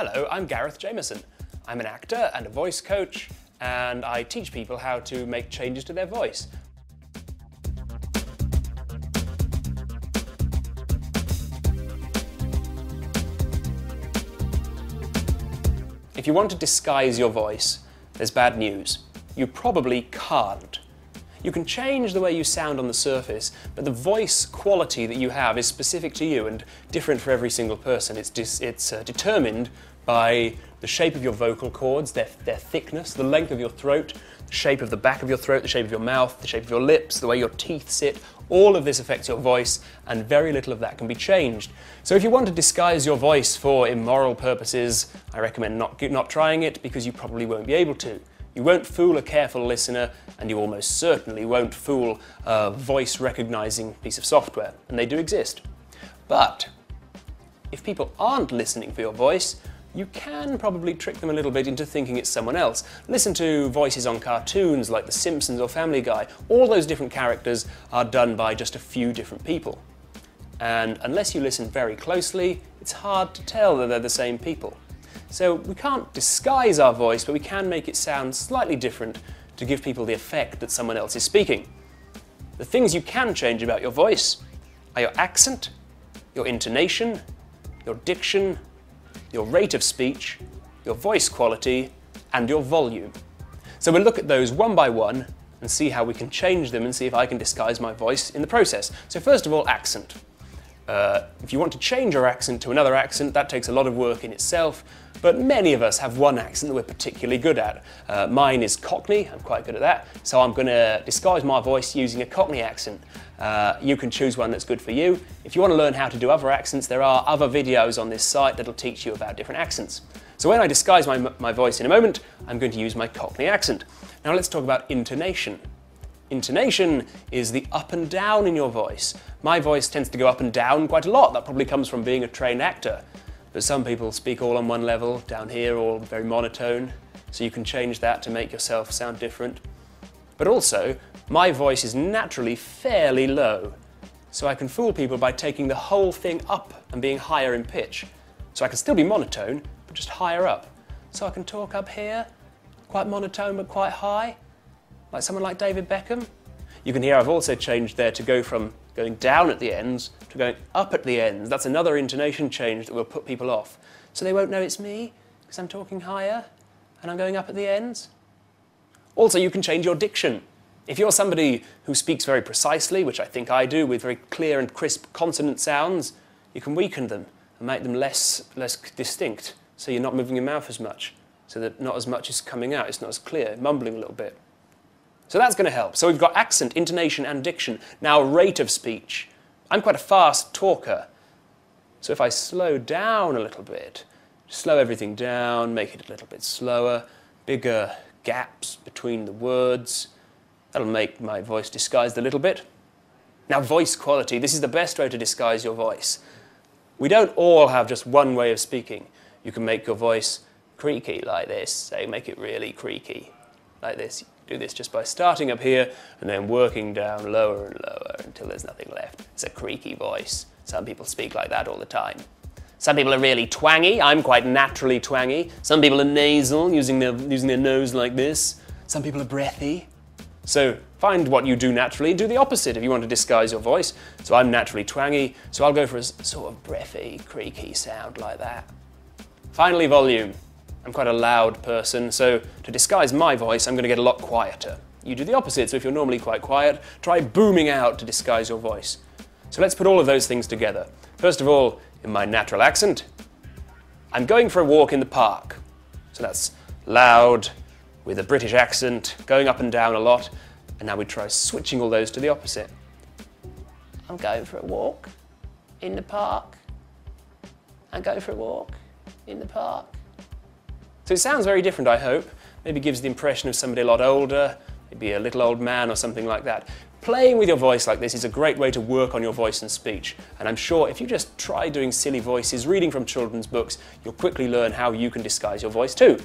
Hello, I'm Gareth Jameson. I'm an actor and a voice coach, and I teach people how to make changes to their voice. If you want to disguise your voice, there's bad news. You probably can't. You can change the way you sound on the surface, but the voice quality that you have is specific to you and different for every single person. It's determined by the shape of your vocal cords, their thickness, the length of your throat, the shape of the back of your throat, the shape of your mouth, the shape of your lips, the way your teeth sit. All of this affects your voice, and very little of that can be changed. So if you want to disguise your voice for immoral purposes, I recommend not trying it, because you probably won't be able to. You won't fool a careful listener, and you almost certainly won't fool a voice-recognizing piece of software, and they do exist. But if people aren't listening for your voice, you can probably trick them a little bit into thinking it's someone else. Listen to voices on cartoons like The Simpsons or Family Guy. All those different characters are done by just a few different people. And unless you listen very closely, it's hard to tell that they're the same people. So we can't disguise our voice, but we can make it sound slightly different to give people the effect that someone else is speaking. The things you can change about your voice are your accent, your intonation, your diction, your rate of speech, your voice quality, and your volume. So we'll look at those one by one and see how we can change them and see if I can disguise my voice in the process. So first of all, accent. If you want to change your accent to another accent, that takes a lot of work in itself, but many of us have one accent that we're particularly good at. Mine is Cockney, I'm quite good at that, so I'm going to disguise my voice using a Cockney accent. You can choose one that's good for you. If you want to learn how to do other accents, there are other videos on this site that'll teach you about different accents. So when I disguise my voice in a moment, I'm going to use my Cockney accent. Now let's talk about intonation. Intonation is the up and down in your voice. My voice tends to go up and down quite a lot. That probably comes from being a trained actor. But some people speak all on one level, down here, all very monotone. So you can change that to make yourself sound different. But also, my voice is naturally fairly low. So I can fool people by taking the whole thing up and being higher in pitch. So I can still be monotone, but just higher up. So I can talk up here, quite monotone but quite high. Like someone like David Beckham. You can hear I've also changed there to go from going down at the ends to going up at the ends. That's another intonation change that will put people off. So they won't know it's me, because I'm talking higher and I'm going up at the ends. Also, you can change your diction. If you're somebody who speaks very precisely, which I think I do, with very clear and crisp consonant sounds, you can weaken them and make them less distinct, so you're not moving your mouth as much, so that not as much is coming out, it's not as clear, mumbling a little bit. So that's going to help. So we've got accent, intonation, and diction. Now, rate of speech. I'm quite a fast talker. So if I slow down a little bit, slow everything down, make it a little bit slower, bigger gaps between the words, that'll make my voice disguised a little bit. Now, voice quality. This is the best way to disguise your voice. We don't all have just one way of speaking. You can make your voice creaky like this. So make it really creaky like this. Do this just by starting up here and then working down lower and lower until there's nothing left. It's a creaky voice. Some people speak like that all the time. Some people are really twangy. I'm quite naturally twangy. Some people are nasal, using their nose like this. Some people are breathy. So find what you do naturally and do the opposite if you want to disguise your voice. So I'm naturally twangy, so I'll go for a sort of breathy, creaky sound like that. Finally, volume. I'm quite a loud person, so to disguise my voice, I'm going to get a lot quieter. You do the opposite, so if you're normally quite quiet, try booming out to disguise your voice. So let's put all of those things together. First of all, in my natural accent, I'm going for a walk in the park. So that's loud, with a British accent, going up and down a lot, and now we try switching all those to the opposite. I'm going for a walk in the park. I'm going for a walk in the park. So it sounds very different, I hope. Maybe gives the impression of somebody a lot older, maybe a little old man or something like that. Playing with your voice like this is a great way to work on your voice and speech. And I'm sure if you just try doing silly voices, reading from children's books, you'll quickly learn how you can disguise your voice too.